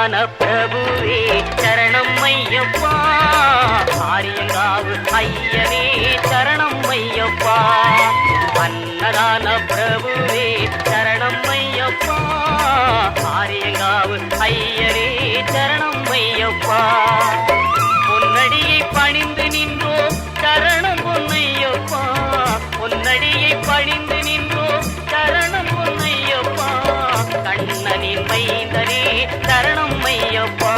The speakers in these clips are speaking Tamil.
அன்னதான பிரபுவே சரணம் ஐயப்பா, ஆரியங்காவு ஐயனே சரணம் ஐயப்பா. அன்னதான பிரபுவே சரணம் ஐயப்பா, ஆரியங்காவு ஐயனே சரணம் ஐயப்பா. பொன்னடியை பணிந்து நின்றோம் சரணம் பொன்னையப்பா, பொன்னடியை பணிந்து நின்றோம் சரணம் பொன்னையப்பா. கண்ணனின் மைந்தனே சரணம் ஐயப்பா,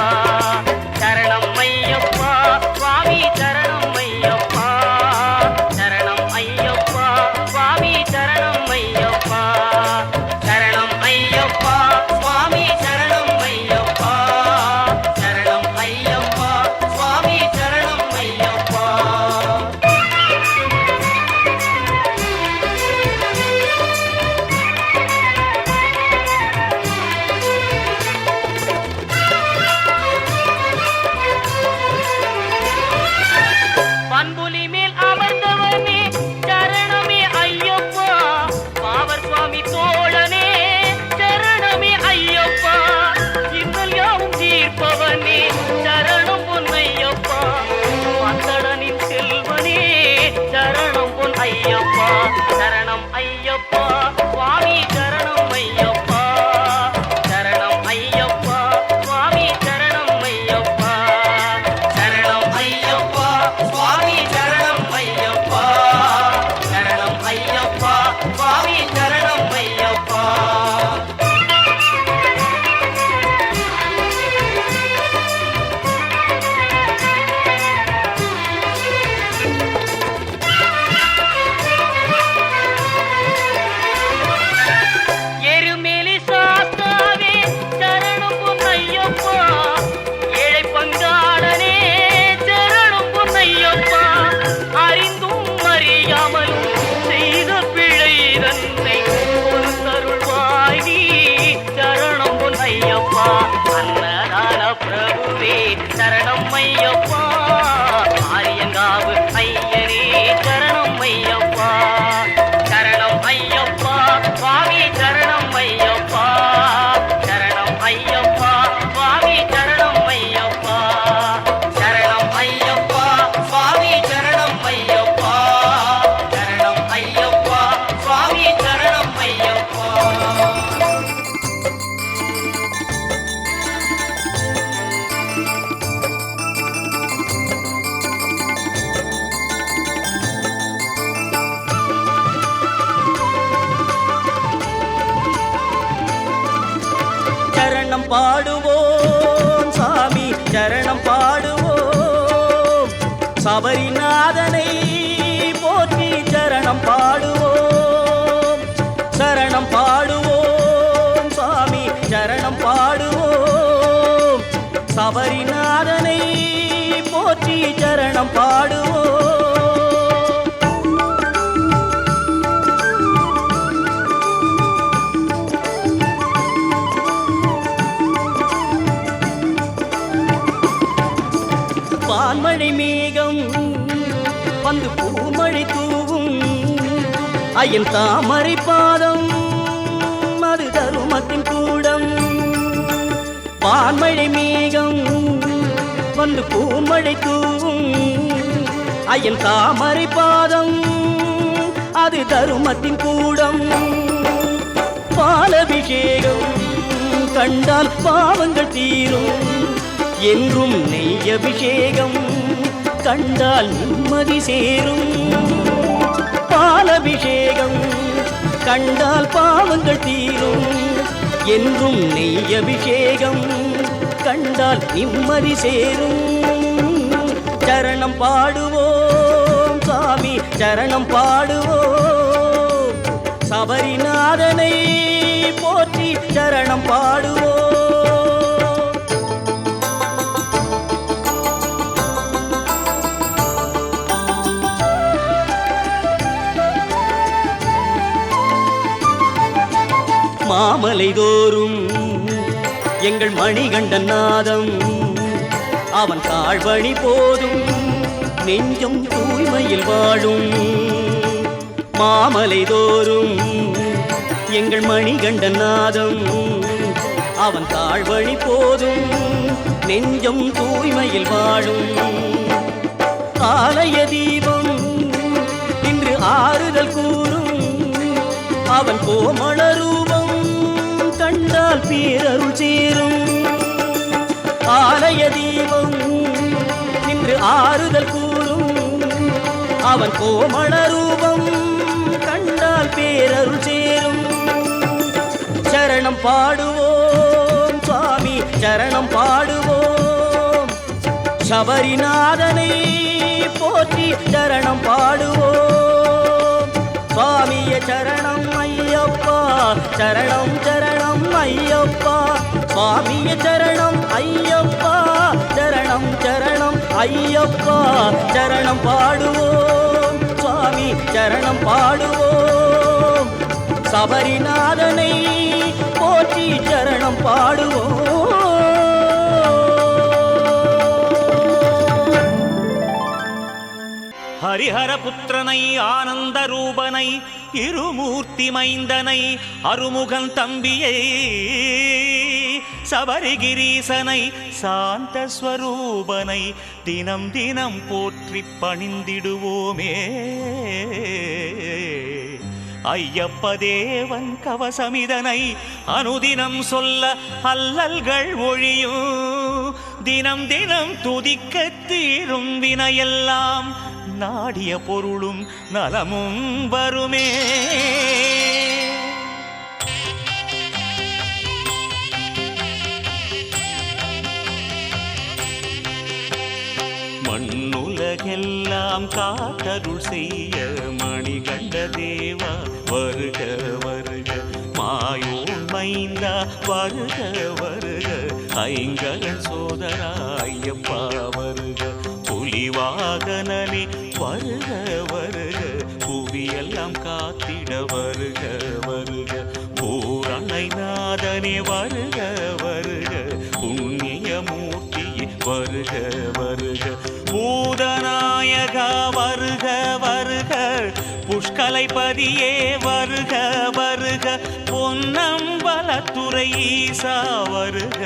சரணம் ஐயப்பா சுவாமி சரணம் ஐயப்பா, சரணம் ஐயப்பா சுவாமி சரணம் ஐயப்பா, சரணம் ஐயப்பா சுவாமி சரணம் ஐயப்பா, சரணம் ஐயப்பா சுவாமி சரணம் ஐயப்பா. பண்புலி மேல் அமர்ந்தவனே சரணமே ஐயப்பா, பாவர் சுவாமி தோழனே சரணமே ஐயப்பா. இன்னல் யாவும் தீர்ப்பவனே சரணம் பொன்னையப்பா, மந்தடனின் செல்வனே சரணம் பொன் ஐயப்பா, சரணம் ஐயப்பா சுவாமி சரணம் ஐயப்பா, சரணம் ஐயப்பா சுவாமி சரணம் ஐயப்பா, சரணம் ஐயப்பா சுவாமி சரணம் ஐயப்பா, சரணம் ஐயப்பா சுவாமி சரணம் ஐயப்பா. எருமேலி சாஸ்தாவே சரணம் பொன்னையப்பா, ஏழை பங்காளனே சரணம் பொன்னையப்பா. அறிந்தும் அறியாமலும் செய்த பிழை தன்னை பொறுத்தருள்வாய் நீ சரணம் பொன்னையப்பா. அன்னதான பிரபுவே சரணம் ஐயப்பா, ஆரியங்காவு ஐயனே சரணம் ஐயப்பா, சரணம் ஐயப்பா சுவாமி சரணம் ஐயப்பா, சரணம் ஐயப்பா சுவாமி சரணம் ஐயப்பா, சரணம் ஐயப்பா சுவாமி சரணம் ஐயப்பா, சரணம் ஐயப்பா சுவாமி சரணம் ஐயப்பா. சரணம் பாடுவோம் சாமி சரணம் பாடுவோம், சபரிநாதனை போற்றி சரணம் பாடுவோம், சரணம் பாடுவோம் சாமி சரணம் பாடுவோம், சபரிநாதனை போற்றி சரணம் பாடுவோம். வான்மழை மேகம் வந்து பூமழை தூவும், ஐயன் தாமரை பாதம் அது தருமத்தின் கூடம். வான்மழை மேகம் வந்து பூமழை தூவும், ஐயன் தாமரை பாதம் அது தருமத்தின் கூடம். பாலபிஷேகம் கண்டால் பாவங்கள் தீரும், என்றும் நெய் அபிஷேகம் கண்டால் நிம்மதி சேரும். பாலபிஷேகம் கண்டால் பாவங்கள் தீரும், என்றும் நெய் அபிஷேகம் கண்டால் நிம்மதி சேரும். சரணம் பாடுவோம் சாமி சரணம் பாடுவோம், சபரிநாதனை போற்றி சரணம் பாடுவோம். மாமலை தோறும் எங்கள் மணிகண்டன் நாதம், அவன் தாழ்வழி போதும் நெஞ்சம் தூய்மையில் வாழும். மாமலை தோறும் எங்கள் மணிகண்டன் நாதம், அவன் தாழ்வழி போதும் நெஞ்சம் தூய்மையில் வாழும். ஆலய தீபம் இன்று ஆறுதல் கூறும், அவன் கோமள ரூபம் கண்டால் பேரருள் சேரும். ஆலய தீபம் இன்று ஆறுதல் கூறும், அவன் கோமள ரூபம் கண்டால் பேரருள் சேரும். சரணம் பாடுவோம் சுவாமி சரணம் பாடுவோம், சபரிநாதனை போற்றி சரணம் பாடுவோம். சுவாமிய சரணம் ஐயப்பா சரணம் சரணம் ஐயப்பா, சுவாமிய சரணம் ஐயப்பா சரணம் சரணம் ஐயப்பா. சரணம் பாடுவோம் சுவாமி சரணம் பாடுவோம், சபரிநாதனை போற்றி சரணம் பாடுவோம். ஹரிஹர புத்திரனை ஆனந்த ரூபனை இருமூர்த்தி மைந்தனை அருமுகன் தம்பியை சபரிகிரீசனை சாந்த ஸ்வரூபனை தினம் தினம் போற்றி பணிந்திடுவோமே. ஐயப்ப தேவன் கவசமிதனை அனுதினம் சொல்ல அல்லல்கள் ஒழியும், தினம் தினம் துதிக்க தீரும் வினையெல்லாம் நாடிய பொருளும் நலமும் வருமே. மண்ணுலகெல்லாம் காத்தருள் செய்ய மணிகண்ட தேவா வருக வருக, மாயோன் மைந்தா வருக வருக, ஐங்கரன் சோதரா ஐயப்பா வருக, புலிவாகனனே வருக வருக, புவியெல்லாம் காத்திட வருக வருக, பூரணை நாதனே வருக வருக, புண்ணியமூர்த்தியே வருக வருக, பூதநாயகா வருக வருக, புஷ்கலைபதியே வருக வருக, பொன்னம்பலத்துறை ஈசா வருக,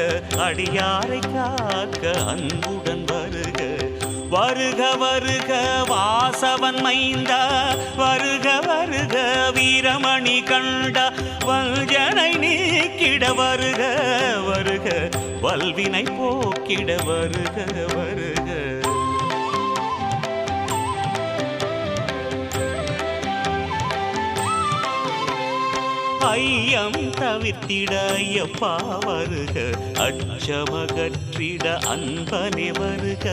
அடியாரை காக்க அன்புடன் வருக வருக வருக, வாசவன் மைந்தா வருக வருக, வீரமணி கண்டா வஞ்சனை நீக்கிட வருக வருக, வல்வினை போக்கிட வருக வருக. ஐயம் தவிர்த்திட ஐயப்பா வருக, அச்சமகற்றிட அன்பனே வருக,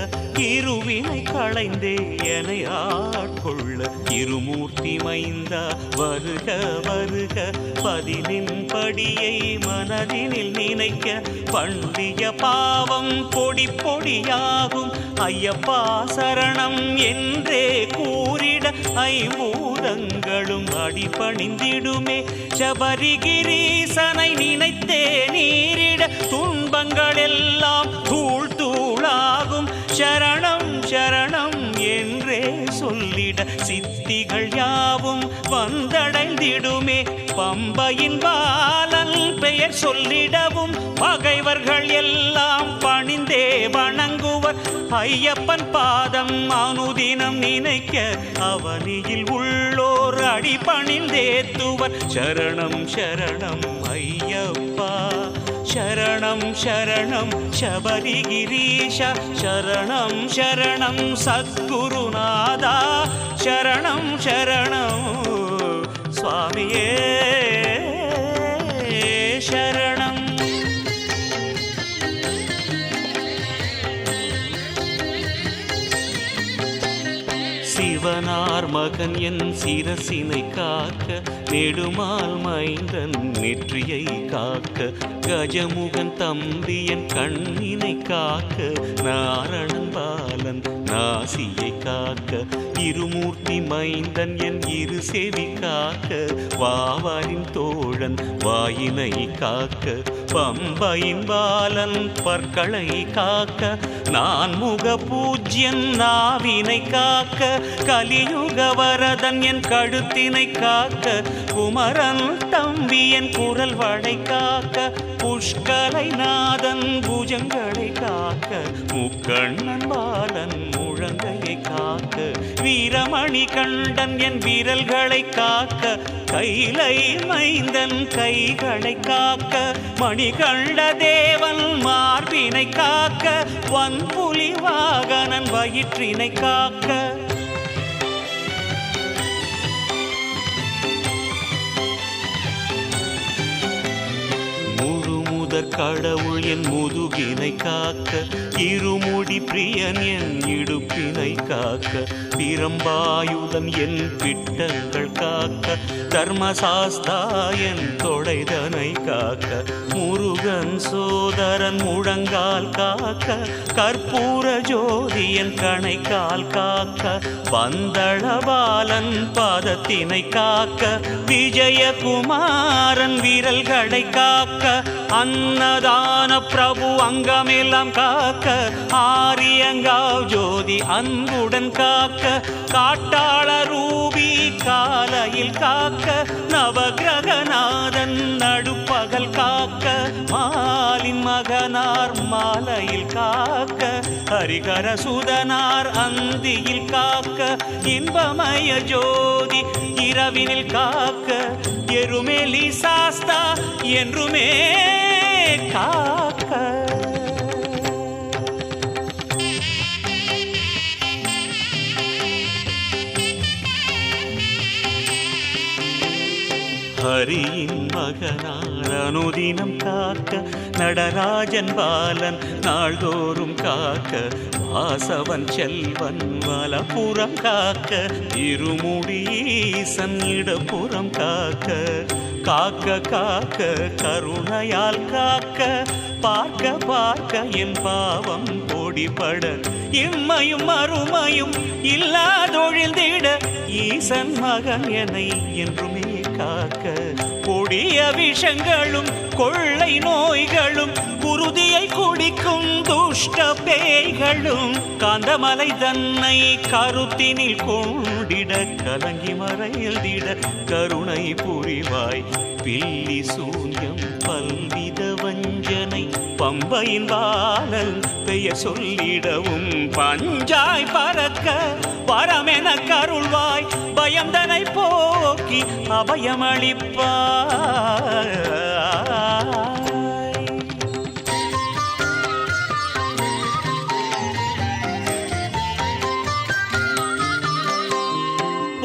இருவினை களைந்தே எனை ஆட்கொள்ள இருமூர்த்தி மைந்தா வருக வருக, பதினின் படியை மனதினில் நினைக்க பண்டிய பாவம் பொடி பொடியாகும், ஐயப்பா சரணம் என்றே கூறிட ஐம்பூதங்களும் அடிபணிந்திடுமே. சபரிகிரீசனை நினைத்தே நீரிட துன்பங்கள் எல்லாம் தூள் தூளாகும், சரணம் சரணம் என்றே சொல்லிட சித்திகள் யாவும் வந்தடைந்திடுமே. பம்பையின் பாலன் பெயர் சொல்லிடவும் பகைவர்கள் எல்லாம் பணிந்தே வணங்குவர், ஐயப்பன் பாதம் அனுதினம் நினைக்க அவனியில் உள்ளோர் அடிபணிந்தேத்துவர். சரணம் சரணம் ஐயப்பா சரணம் சரணம் சபரிகிரீஷா, சரணம் சரணம் சத்குருநாதா, சரணம் சரணம் சுவாமியே சரணம். சிவனார் மகன் என் சிரசினை காக்க, நெடுமால் மைந்தன் நெற்றியை காக்க, கஜமுகன் தம்பி என் கண்ணினை காக்க, நாரணன் பாலன் நாசியை காக்க, இருமூர்த்தி மைந்தன் என் இரு செவி காக்க, வாவாரின் தோழன் வாயினை காக்க, பம்பையின் பாலன் பற்களை காக்க நான் முக பூஜ்யன் நாவினை காக்க கலியுக வரதன் என் கழுத்தினை காக்க குமரன் தம்பி என் குரல் வளை காக்க புஷ்கலை நாதன் புஜங்களை காக்க முக்கண்ணன் பாலன் முழங்கையை காக்க வீரமணி கண்டன் என் விரல்களை காக்க கைலை மைந்தன் கைகளை காக்க மணிகண்ட தேவன் மார்பினை காக்க வன்புலி வாகனன் வயிற்றினை காக்க கடவுள் என் முதுகினை காக்க இருமுடி பிரியன் என் இடுப்பினை காக்க பிரம்பாயுதன் என் பிட்டங்கள் காக்க தர்மசாஸ்தா என் தொடைதனை காக்க முருகன் சோதரன் முழங்கால் காக்க கற்பூர ஜோதி என் கணைக்கால் காக்க பந்தளபாலன் பாதத்தினை காக்க விஜயகுமாரன் விரல்களை காக்க அன்னதான பிரபு அங்கமெல்லாம் காக்க ஆரியங்காவ் ஜோதி அன்புடன் காக்க காட்டாள ரூபி காலையில் காக்க நவகிரகநாதன் நடுப்பகல் காக்க மாலின் மகனார் மாலையில் காக்க ஹரிகர சுதனார் அந்தியில் காக்க இன்பமய ஜோதி இரவினில் காக்க எருமேலி சாஸ்தா என்றுமே காக்க ஹரியின் மகனார் அனுதினம் காக்க நடராஜன் பாலன் நாள்தோறும் காக்க வாசவன் செல்வன் வலப்புறம் காக்க இருமுடீசன் இடப்புறம் காக்க காக்க காக்க கருணையால் காக்க பார்க்க பார்க்க என் பாவம் பொடிபட இம்மையும் அருமையும் இல்லாதொழிந்திட ஈசன் மகன் என்னை என்றுமே காக்க கொடிய விஷங்களும் கொள்ளை நோய்களும் குருதியை குடிக்கும் துஷ்ட பேய்களும் காந்தமலை தன்னை கருத்தினில் கொண்டிட கலங்கி மறையல்திட கருணை புரிவாய் பில்லி சூன்யம் பல்வித வஞ்சனை பம்பையின் பாலல் பெயர் சொல்லிடவும் பஞ்சாய் பறக்க வரமென கருள்வாய் பயந்தனை போக்கி அபயமளிப்பாய்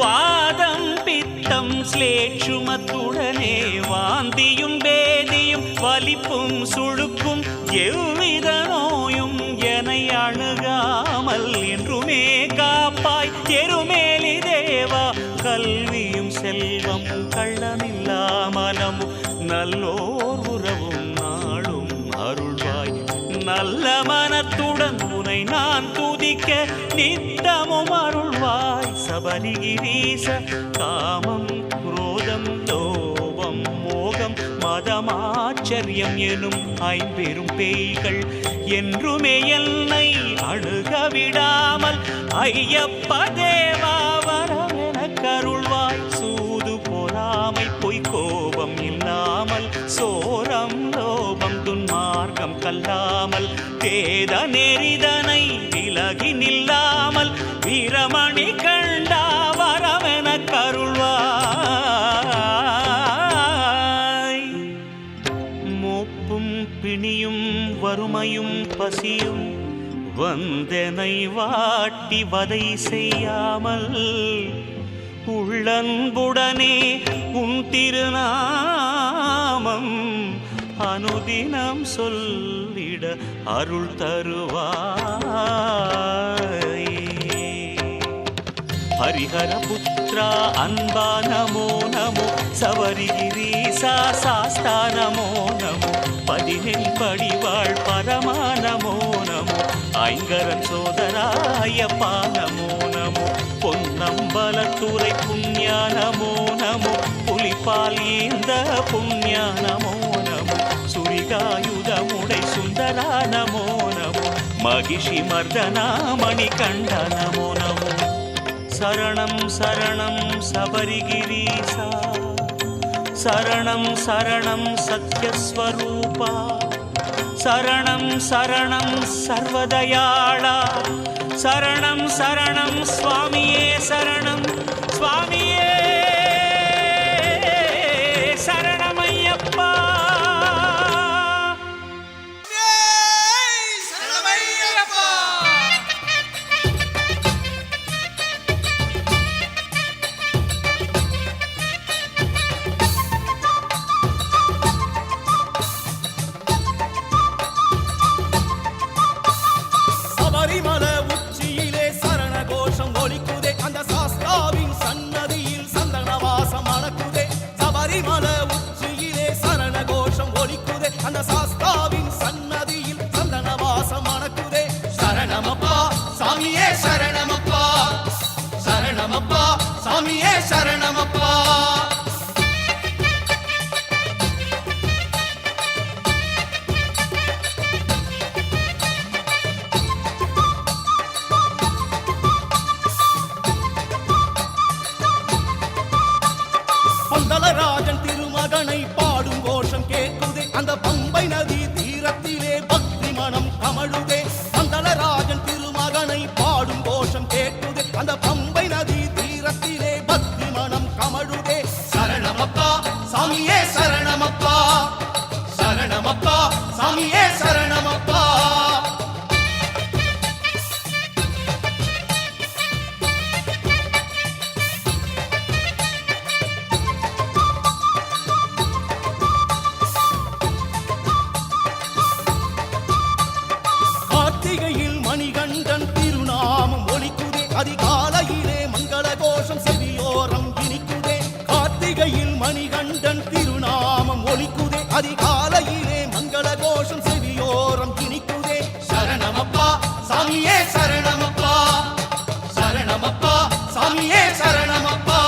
வாதம் பித்தம் ஸ்லேட்சுமத்துடனே வாந்தியும் பேதியும் வலிப்பும் சுழுக்கும் எவ்வித நோயும் என்னை அணுகாமல் என்றுமே காப்பாய் எருமேலி தேவா கல்வியும் செல்வம் கள்ளமில்லாமலமும் நல்லோர் உறவும் நாளும் அருள்வாய் நல்ல மனத்துடன் உனை நான் துதிக்க நித்தமும் அருள்வாய் சபரிகிரீச காமம் குரோதம் லோபம் மோகம் மதமாச்சரியம் எனும் ஐம்பெரும் பேய்கள் என்றுமே என்னை அணுக விடாமல் ஐயப்ப தேவா வரமென கருள்வாய் சூது பொறாமை பொய் கோபம் இல்லாமல் சோரம் லோபம் துன்மார்க்கம் கல்லாமல் வேத நெறிதனை விலகி நில்லாமல் வீரமணி கண்டா வரமென கருள்வாய் மூப்பும் பிணியும் வறுமையும் பசியும் வந்தனை வாட்டி வதை செய்யாமல் உள்ளன்புடனே உன் திருநாமம் அனுதினம் சொல்லிட அருள் தருவாய் ஹரிஹர புத்ரா அன்பா நமோ நமோ சபரிகிரீசா சாஸ்தா நமோ நமோ பதினெண் படிவாள் பரமா நமோ நமோ ஐங்கரன் சோதராயப்பா நமோ நமோ பொன்னம்பலத்துறை புண்ணியா நமோ நமோ புலிப்பால் இந்த புண்ணியா நமோ நமோ சுரி ಖಡ್ಗಾಯುಧಮುಡೈ ಸುಂದರ ನಮೋ ನಮೋ ಮಹಿಷಿ ಮರ್ದನ ಮಣಿಕಂಠ ನಮೋ ನಮೋ ಶರಣಂ ಶರಣಂ ಶಬರಿಗಿರೀಶ ಶರಣಂ ಶರಣಂ ಸತ್ಯಸ್ವರೂಪ ಶರಣಂ ಶರಣಂ ಸರ್ವದಯಾಳ ಶರಣಂ ಶರಣಂ ಸ್ವಾಮಿಯೇ ಶರಣಂ ಸ್ವಾಮಿಯೇ ಶರಣಮಯ್ಯಪ್ಪ சபரிமலை உச்சியிலே சரண கோஷம் ஒலிக்குதே அந்த சாஸ்தாவின் சன்னதியில் சந்தன வாசம் மணக்குதே சபரிமலை உச்சியிலே சரண கோஷம் ஒலிக்குதே அந்த சாஸ்தாவின் சன்னதியில் சந்தன வாசம் மணக்குதே சரணமப்பா சாமியே சரணமப்பா சரணமப்பா சாமியே சரணமப்பா பந்தலராஜன் திருமகனை பாடும் கோஷம் கேட்குதே அந்த பம்பை நதி தீரத்திலே பக்தி மனம் கமழுதே பந்தலராஜன் திருமகனை பாடும் கோஷம் கேட்குதே அந்த பம்பை நதி தீரத்திலே பக்தி மனம் கமழுதே சரணமப்பா சாமியே சரணமப்பா சரணமப்பா சாமியே சரணமப்பா கார்த்திகையில் மணிகண்டன் திருநாமம் ஒலிக்குதே அதிகாலையிலே மங்கள கோஷம் செவியோரம் இனிக்குதே கார்த்திகையில் மணிகண்டன் திருநாமம் ஒலிக்குதே அதிகாலையிலே மங்கள கோஷம் செவியோரம் இனிக்குதே சரணமப்பா சாமியே சரணமப்பா சரணமப்பா சாமியே சரணமப்பா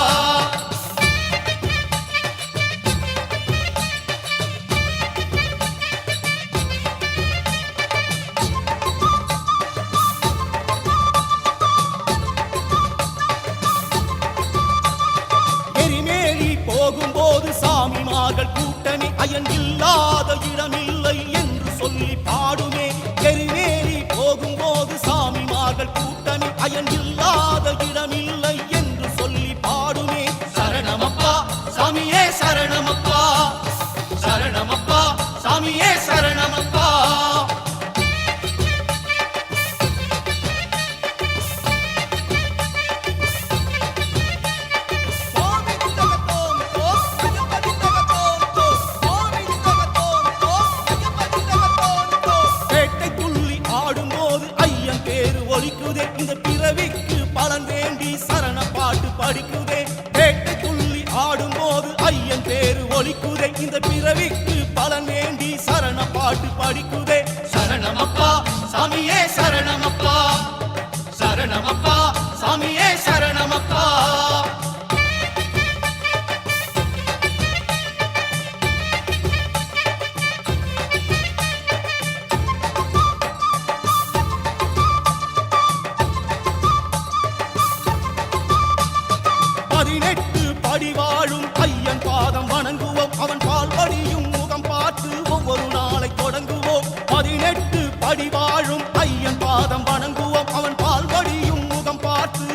எரிமேலி போகும்போது சாமிமார்கள் கூட்டமே அயன் இல்லாத இடமில்லை என்று சொல்லி பாடுமே எரிமேலி போகும்போது சாமிமார்கள் கூட்டமே அயன் இல்லாத இடமில்லை என்று சொல்லி பாடுமே சரணமப்பா சாமியே சரணமப்பா சரணமப்பா சாமியே சரணமப்பா பேட்டை துள்ளி ஆடும்போது ஐயன் பேரு ஒலிக்குதே இந்த பிறவிக்கு பலன் வேண்டி சரண பாட்டு படிக்குதே பேட்டை துள்ளி ஆடும்போது ஐயன் பேரு ஒலிக்குதே இந்த பிறவிக்கு பலன் வேண்டி சரண பாட்டு படிக்குதே சரணமப்பா சாமியே சரணமப்பா சரணமப்பா சாமியே சரணமப்பா பதினெட்டு படி வாழும் ஐயன் பாதம் வணங்குவோம் அவன் பால் படியும் முகம் பார்த்து ஒவ்வொரு நாளை தொடங்குவோம் பதினெட்டு படி வாழும் ஐயன் பாதம் வணங்குவோம் அவன் பால் படியும் முகம் பார்த்து